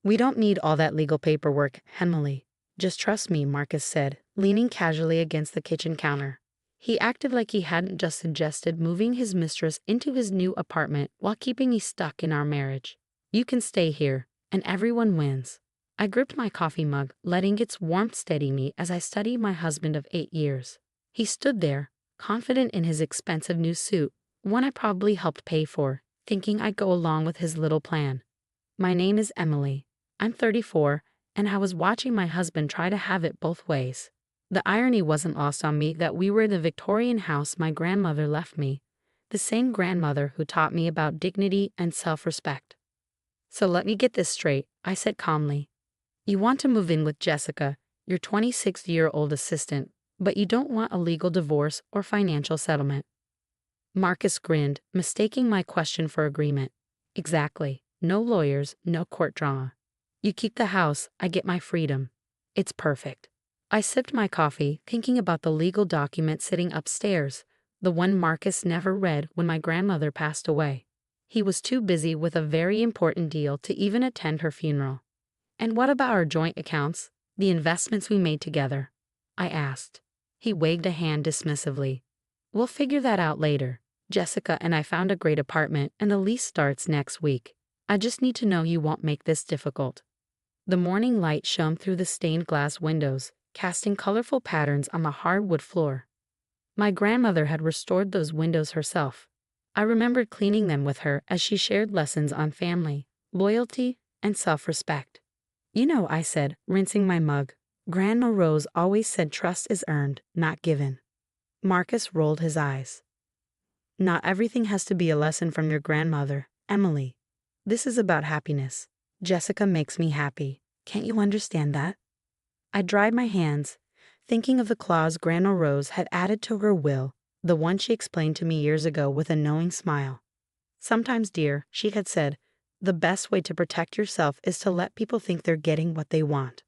We don't need all that legal paperwork, Emily. Just trust me, Marcus said, leaning casually against the kitchen counter. He acted like he hadn't just suggested moving his mistress into his new apartment while keeping me stuck in our marriage. You can stay here, and everyone wins. I gripped my coffee mug, letting its warmth steady me as I studied my husband of 8 years. He stood there, confident in his expensive new suit, one I probably helped pay for, thinking I'd go along with his little plan. My name is Emily. I'm 34, and I was watching my husband try to have it both ways. The irony wasn't lost on me that we were in the Victorian house my grandmother left me, the same grandmother who taught me about dignity and self-respect. So let me get this straight, I said calmly. You want to move in with Jessica, your 26-year-old assistant, but you don't want a legal divorce or financial settlement. Marcus grinned, mistaking my question for agreement. Exactly. No lawyers, no court drama. You keep the house, I get my freedom. It's perfect. I sipped my coffee, thinking about the legal document sitting upstairs, the one Marcus never read when my grandmother passed away. He was too busy with a very important deal to even attend her funeral. And what about our joint accounts, the investments we made together? I asked. He waved a hand dismissively. We'll figure that out later. Jessica and I found a great apartment and the lease starts next week. I just need to know you won't make this difficult. The morning light shone through the stained glass windows, casting colorful patterns on the hardwood floor. My grandmother had restored those windows herself. I remembered cleaning them with her as she shared lessons on family, loyalty, and self-respect. You know, I said, rinsing my mug, Grandma Rose always said trust is earned, not given. Marcus rolled his eyes. Not everything has to be a lesson from your grandmother, Emily. This is about happiness. Jessica makes me happy. Can't you understand that? I dried my hands, thinking of the clause Grandma Rose had added to her will, the one she explained to me years ago with a knowing smile. Sometimes, dear, she had said, the best way to protect yourself is to let people think they're getting what they want.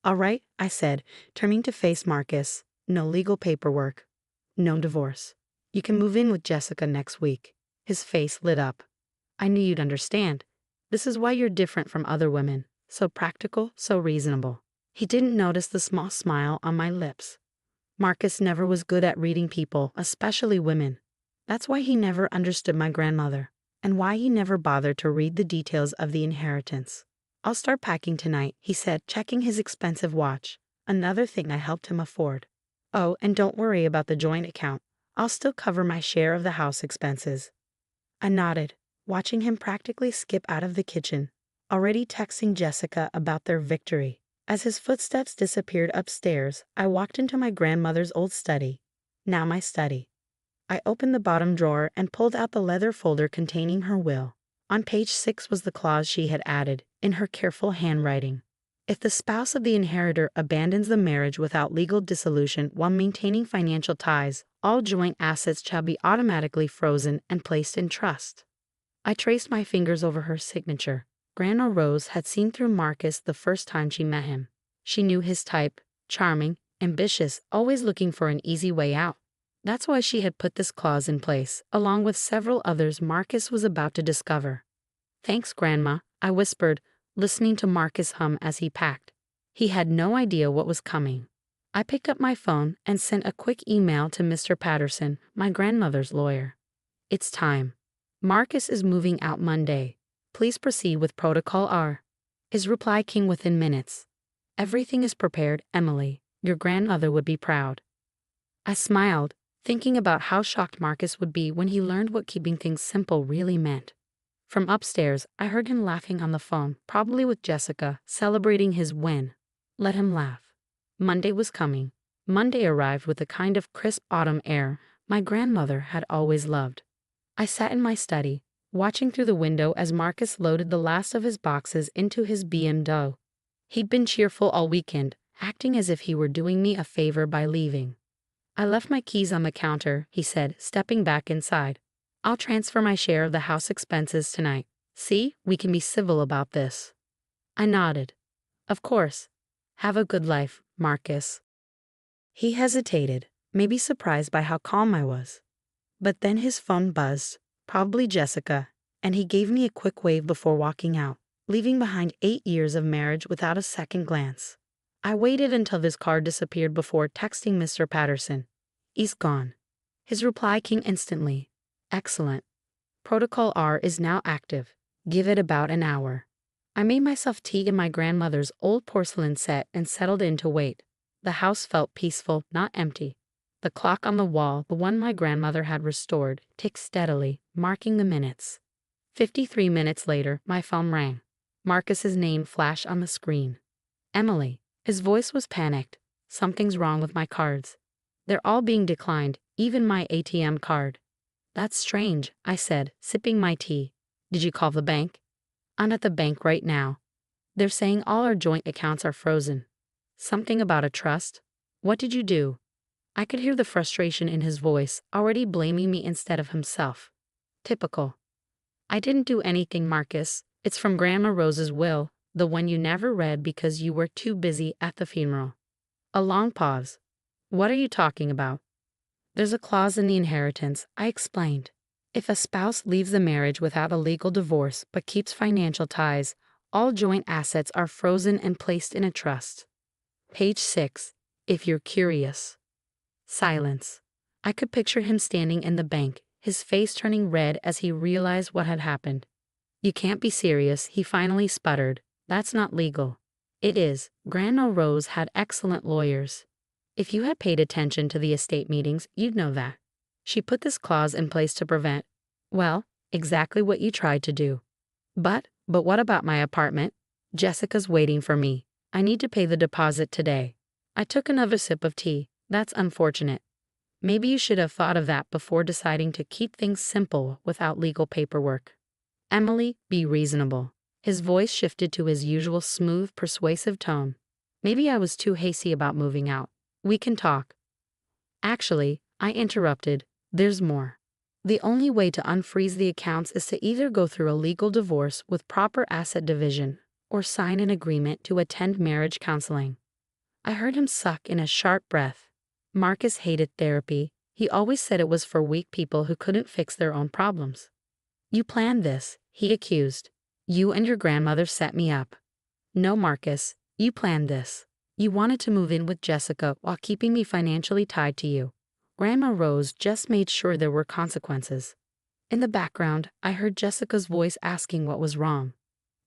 All right, I said, turning to face Marcus. No legal paperwork. No divorce. You can move in with Jessica next week. His face lit up. I knew you'd understand. This is why you're different from other women. So practical, so reasonable. He didn't notice the small smile on my lips. Marcus never was good at reading people, especially women. That's why he never understood my grandmother, and why he never bothered to read the details of the inheritance. I'll start packing tonight, he said, checking his expensive watch, another thing I helped him afford. Oh, and don't worry about the joint account. I'll still cover my share of the house expenses. I nodded, watching him practically skip out of the kitchen, already texting Jessica about their victory. As his footsteps disappeared upstairs, I walked into my grandmother's old study, now my study. I opened the bottom drawer and pulled out the leather folder containing her will. On page 6 was the clause she had added, in her careful handwriting. If the spouse of the inheritor abandons the marriage without legal dissolution while maintaining financial ties, all joint assets shall be automatically frozen and placed in trust. I traced my fingers over her signature. Grandma Rose had seen through Marcus the first time she met him. She knew his type, charming, ambitious, always looking for an easy way out. That's why she had put this clause in place, along with several others Marcus was about to discover. Thanks, Grandma, I whispered, listening to Marcus hum as he packed. He had no idea what was coming. I picked up my phone and sent a quick email to Mr. Patterson, my grandmother's lawyer. It's time. Marcus is moving out Monday. Please proceed with Protocol R. His reply came within minutes. Everything is prepared, Emily. Your grandmother would be proud. I smiled, thinking about how shocked Marcus would be when he learned what keeping things simple really meant. From upstairs, I heard him laughing on the phone, probably with Jessica, celebrating his win. Let him laugh. Monday was coming. Monday arrived with the kind of crisp autumn air my grandmother had always loved. I sat in my study, watching through the window as Marcus loaded the last of his boxes into his BMW. He'd been cheerful all weekend, acting as if he were doing me a favor by leaving. I left my keys on the counter, he said, stepping back inside. I'll transfer my share of the house expenses tonight. See, we can be civil about this. I nodded. Of course. Have a good life, Marcus. He hesitated, maybe surprised by how calm I was. But then his phone buzzed, probably Jessica, and he gave me a quick wave before walking out. leaving behind 8 years of marriage without a second glance. I waited until this card disappeared before texting Mr. Patterson. He's gone. His reply came instantly. Excellent. Protocol R is now active. Give it about an hour. I made myself tea in my grandmother's old porcelain set and settled in to wait. The house felt peaceful, not empty. The clock on the wall, the one my grandmother had restored, ticked steadily, marking the minutes. 53 minutes later, my phone rang. Marcus's name flashed on the screen. Emily. His voice was panicked. Something's wrong with my cards. They're all being declined, even my ATM card. That's strange, I said, sipping my tea. Did you call the bank? I'm at the bank right now. They're saying all our joint accounts are frozen. Something about a trust? What did you do? I could hear the frustration in his voice, already blaming me instead of himself. Typical. I didn't do anything, Marcus. It's from Grandma Rose's will, the one you never read because you were too busy at the funeral. A long pause. What are you talking about? There's a clause in the inheritance, I explained. If a spouse leaves the marriage without a legal divorce but keeps financial ties, all joint assets are frozen and placed in a trust. Page 6, if you're curious. Silence. I could picture him standing in the bank, his face turning red as he realized what had happened. You can't be serious, he finally sputtered. That's not legal. It is. Grandma Rose had excellent lawyers. If you had paid attention to the estate meetings, you'd know that. She put this clause in place to prevent, well, exactly what you tried to do. But what about my apartment? Jessica's waiting for me. I need to pay the deposit today. I took another sip of tea. That's unfortunate. Maybe you should have thought of that before deciding to keep things simple without legal paperwork. Emily, be reasonable. His voice shifted to his usual smooth, persuasive tone. Maybe I was too hasty about moving out. We can talk. Actually, I interrupted, there's more. The only way to unfreeze the accounts is to either go through a legal divorce with proper asset division or sign an agreement to attend marriage counseling. I heard him suck in a sharp breath. Marcus hated therapy. He always said it was for weak people who couldn't fix their own problems. You planned this, he accused. You and your grandmother set me up. No, Marcus, you planned this. You wanted to move in with Jessica while keeping me financially tied to you. Grandma Rose just made sure there were consequences. In the background, I heard Jessica's voice asking what was wrong.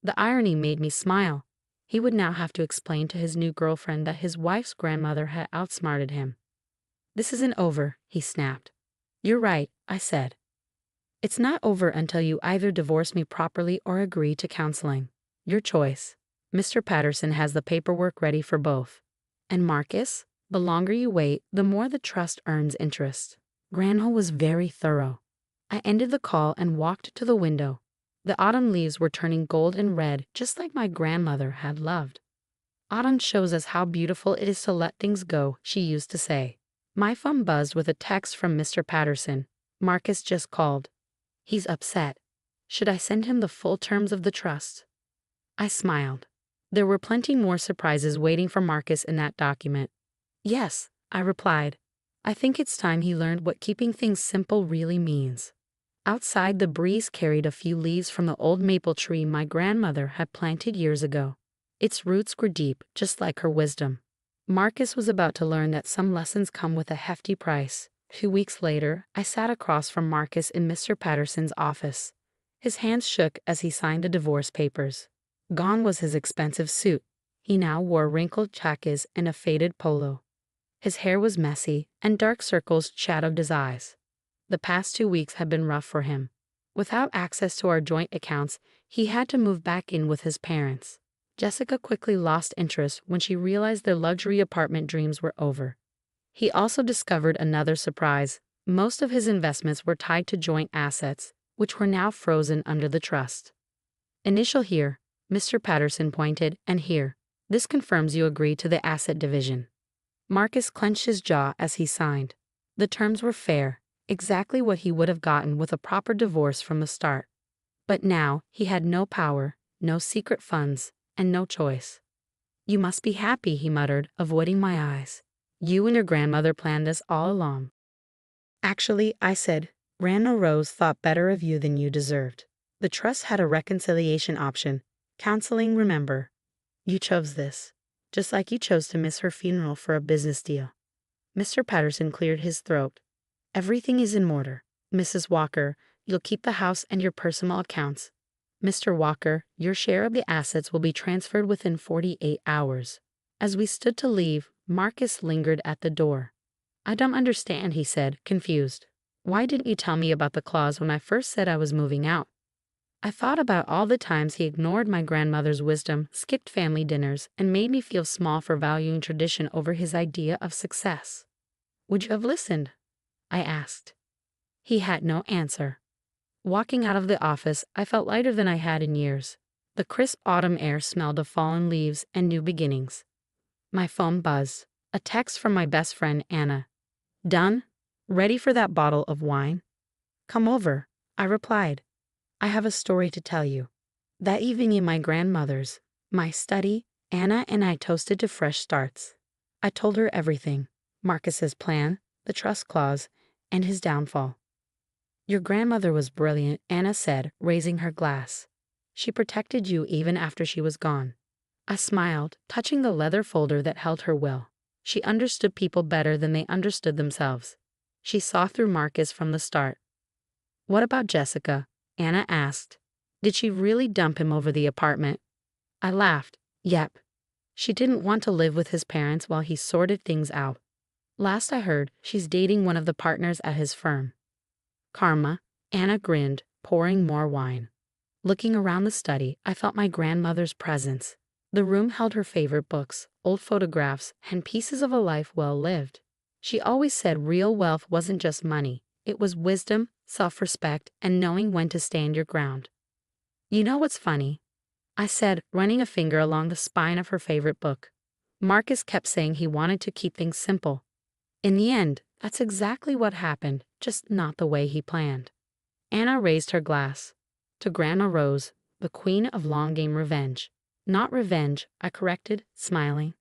The irony made me smile. He would now have to explain to his new girlfriend that his wife's grandmother had outsmarted him. This isn't over, he snapped. You're right, I said. It's not over until you either divorce me properly or agree to counseling. Your choice. Mr. Patterson has the paperwork ready for both. And Marcus, the longer you wait, the more the trust earns interest. Grandma was very thorough. I ended the call and walked to the window. The autumn leaves were turning gold and red, just like my grandmother had loved. Autumn shows us how beautiful it is to let things go, she used to say. My phone buzzed with a text from Mr. Patterson. Marcus just called. He's upset. Should I send him the full terms of the trust? I smiled. There were plenty more surprises waiting for Marcus in that document. Yes, I replied. I think it's time he learned what keeping things simple really means. Outside, the breeze carried a few leaves from the old maple tree my grandmother had planted years ago. Its roots were deep, just like her wisdom. Marcus was about to learn that some lessons come with a hefty price. 2 weeks later, I sat across from Marcus in Mr. Patterson's office. His hands shook as he signed the divorce papers. Gone was his expensive suit. He now wore wrinkled khakis and a faded polo. His hair was messy, and dark circles shadowed his eyes. The past 2 weeks had been rough for him. Without access to our joint accounts, he had to move back in with his parents. Jessica quickly lost interest when she realized their luxury apartment dreams were over. He also discovered another surprise. Most of his investments were tied to joint assets, which were now frozen under the trust. Initial here, Mr. Patterson pointed, and here. This confirms you agree to the asset division. Marcus clenched his jaw as he signed. The terms were fair, exactly what he would have gotten with a proper divorce from the start. But now he had no power, no secret funds, and no choice. You must be happy, he muttered, avoiding my eyes. You and your grandmother planned this all along. Actually, I said, Grandma Rose thought better of you than you deserved. The trust had a reconciliation option. Counseling, remember, you chose this, just like you chose to miss her funeral for a business deal. Mr. Patterson cleared his throat. Everything is in order. Mrs. Walker, you'll keep the house and your personal accounts. Mr. Walker, your share of the assets will be transferred within 48 hours. As we stood to leave, Marcus lingered at the door. I don't understand, he said, confused. Why didn't you tell me about the clause when I first said I was moving out? I thought about all the times he ignored my grandmother's wisdom, skipped family dinners, and made me feel small for valuing tradition over his idea of success. Would you have listened? I asked. He had no answer. Walking out of the office, I felt lighter than I had in years. The crisp autumn air smelled of fallen leaves and new beginnings. My phone buzzed. A text from my best friend, Anna. Done? Ready for that bottle of wine? Come over, I replied. I have a story to tell you. That evening in my grandmother's, my study, Anna and I toasted to fresh starts. I told her everything, Marcus's plan, the trust clause, and his downfall. Your grandmother was brilliant, Anna said, raising her glass. She protected you even after she was gone. I smiled, touching the leather folder that held her will. She understood people better than they understood themselves. She saw through Marcus from the start. What about Jessica? Anna asked. Did she really dump him over the apartment? I laughed. Yep. She didn't want to live with his parents while he sorted things out. Last I heard, she's dating one of the partners at his firm. Karma, Anna grinned, pouring more wine. Looking around the study, I felt my grandmother's presence. The room held her favorite books, old photographs, and pieces of a life well lived. She always said real wealth wasn't just money. It was wisdom, self-respect, and knowing when to stand your ground. You know what's funny? I said, running a finger along the spine of her favorite book. Marcus kept saying he wanted to keep things simple. In the end, that's exactly what happened, just not the way he planned. Anna raised her glass. To Grandma Rose, the queen of long-game revenge. Not revenge, I corrected, smiling.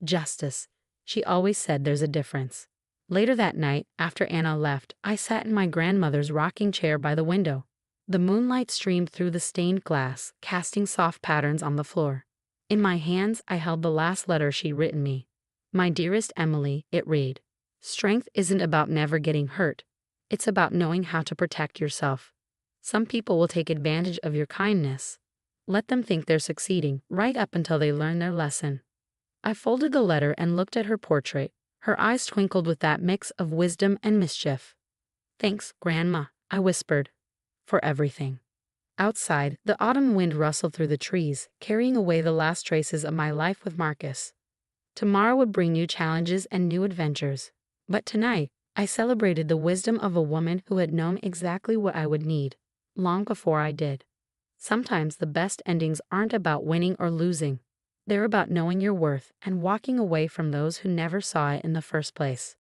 Justice. She always said there's a difference. Later that night, after Anna left, I sat in my grandmother's rocking chair by the window. The moonlight streamed through the stained glass, casting soft patterns on the floor. In my hands, I held the last letter she'd written me. My dearest Emily, it read. Strength isn't about never getting hurt. It's about knowing how to protect yourself. Some people will take advantage of your kindness. Let them think they're succeeding, right up until they learn their lesson. I folded the letter and looked at her portrait. Her eyes twinkled with that mix of wisdom and mischief. Thanks, Grandma, I whispered, for everything. Outside, the autumn wind rustled through the trees, carrying away the last traces of my life with Marcus. Tomorrow would bring new challenges and new adventures. But tonight, I celebrated the wisdom of a woman who had known exactly what I would need, long before I did. Sometimes the best endings aren't about winning or losing. They're about knowing your worth and walking away from those who never saw it in the first place.